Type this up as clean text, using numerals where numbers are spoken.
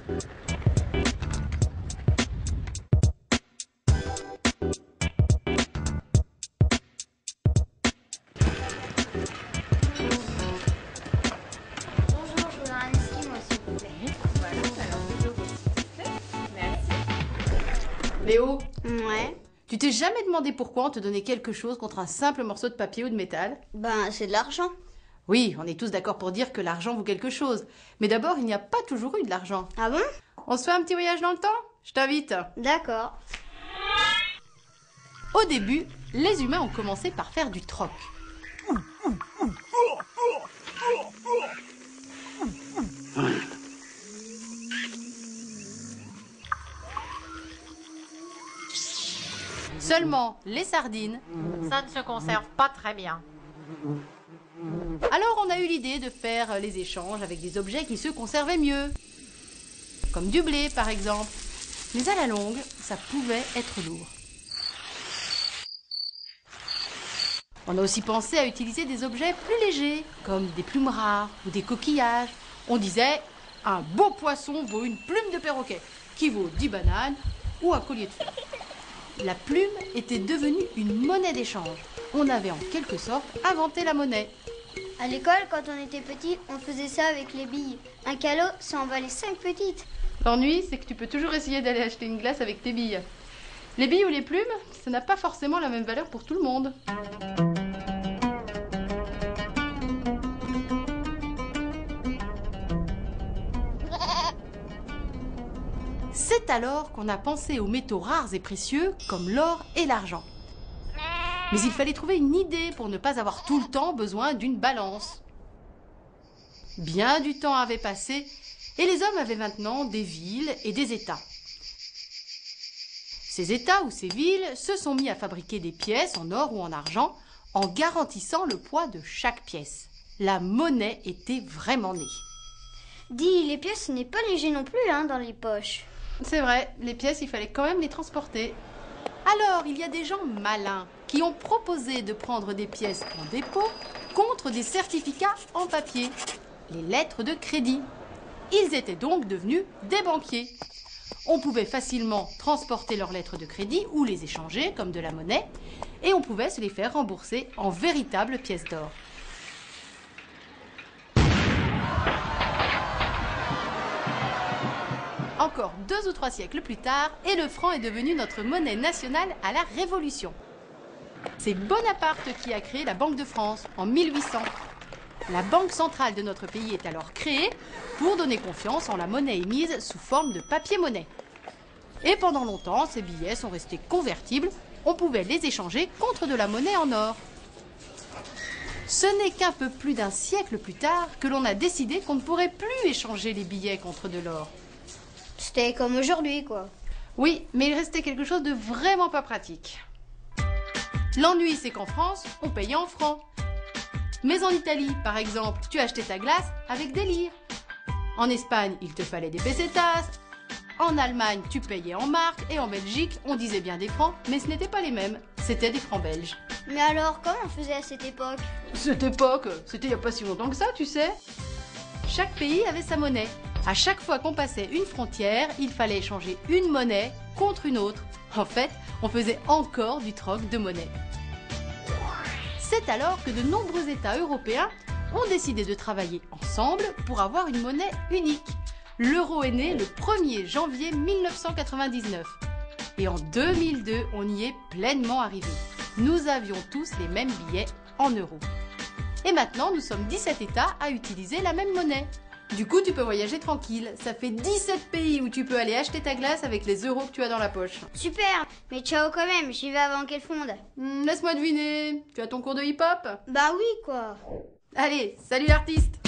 Bonjour, je voudrais un esquimau, s'il vous plaît. Voilà, alors 2 euros, s'il vous plaît. Merci. Léo, Ouais. tu t'es jamais demandé pourquoi on te donnait quelque chose contre un simple morceau de papier ou de métal? Ben, c'est de l'argent. Oui, on est tous d'accord pour dire que l'argent vaut quelque chose. Mais d'abord, il n'y a pas toujours eu de l'argent. Ah bon? On se fait un petit voyage dans le temps? Je t'invite. D'accord. Au début, les humains ont commencé par faire du troc. Seulement, les sardines. Ça ne se conserve pas très bien. Alors on a eu l'idée de faire les échanges avec des objets qui se conservaient mieux. Comme du blé, par exemple. Mais à la longue, ça pouvait être lourd. On a aussi pensé à utiliser des objets plus légers, comme des plumes rares ou des coquillages. On disait, un beau poisson vaut une plume de perroquet, qui vaut 10 bananes ou un collier de feuilles. La plume était devenue une monnaie d'échange. On avait en quelque sorte inventé la monnaie. À l'école, quand on était petit, on faisait ça avec les billes. Un calot, ça en valait 5 petites. L'ennui, c'est que tu peux toujours essayer d'aller acheter une glace avec tes billes. Les billes ou les plumes, ça n'a pas forcément la même valeur pour tout le monde. C'est alors qu'on a pensé aux métaux rares et précieux comme l'or et l'argent. Mais il fallait trouver une idée pour ne pas avoir tout le temps besoin d'une balance. Bien du temps avait passé et les hommes avaient maintenant des villes et des États. Ces États ou ces villes se sont mis à fabriquer des pièces en or ou en argent en garantissant le poids de chaque pièce. La monnaie était vraiment née. Dis, les pièces, ce n'est pas léger non plus, hein, dans les poches. C'est vrai, les pièces, il fallait quand même les transporter. Alors, il y a des gens malins qui ont proposé de prendre des pièces en dépôt contre des certificats en papier, les lettres de crédit. Ils étaient donc devenus des banquiers. On pouvait facilement transporter leurs lettres de crédit ou les échanger comme de la monnaie, et on pouvait se les faire rembourser en véritables pièces d'or. Encore 2 ou 3 siècles plus tard, et le franc est devenu notre monnaie nationale à la Révolution. C'est Bonaparte qui a créé la Banque de France en 1800. La banque centrale de notre pays est alors créée pour donner confiance en la monnaie émise sous forme de papier-monnaie. Et pendant longtemps, ces billets sont restés convertibles, on pouvait les échanger contre de la monnaie en or. Ce n'est qu'un peu plus d'un siècle plus tard que l'on a décidé qu'on ne pourrait plus échanger les billets contre de l'or. C'était comme aujourd'hui, quoi. Oui, mais il restait quelque chose de vraiment pas pratique. L'ennui, c'est qu'en France, on payait en francs. Mais en Italie, par exemple, tu achetais ta glace avec des lires. En Espagne, il te fallait des pesetas. En Allemagne, tu payais en marques. Et en Belgique, on disait bien des francs, mais ce n'étaient pas les mêmes. C'était des francs belges. Mais alors, comment on faisait à cette époque? Cette époque, c'était il n'y a pas si longtemps que ça, tu sais. Chaque pays avait sa monnaie. À chaque fois qu'on passait une frontière, il fallait échanger une monnaie contre une autre. En fait, on faisait encore du troc de monnaie. C'est alors que de nombreux États européens ont décidé de travailler ensemble pour avoir une monnaie unique. L'euro est né le 1er janvier 1999. Et en 2002, on y est pleinement arrivé. Nous avions tous les mêmes billets en euros. Et maintenant, nous sommes 17 États à utiliser la même monnaie. Du coup, tu peux voyager tranquille. Ça fait 17 pays où tu peux aller acheter ta glace avec les euros que tu as dans la poche. Super. Mais ciao quand même, j'y vais avant qu'elle fonde. Laisse-moi deviner. Tu as ton cours de hip-hop? Bah oui, quoi. Allez, salut l'artiste!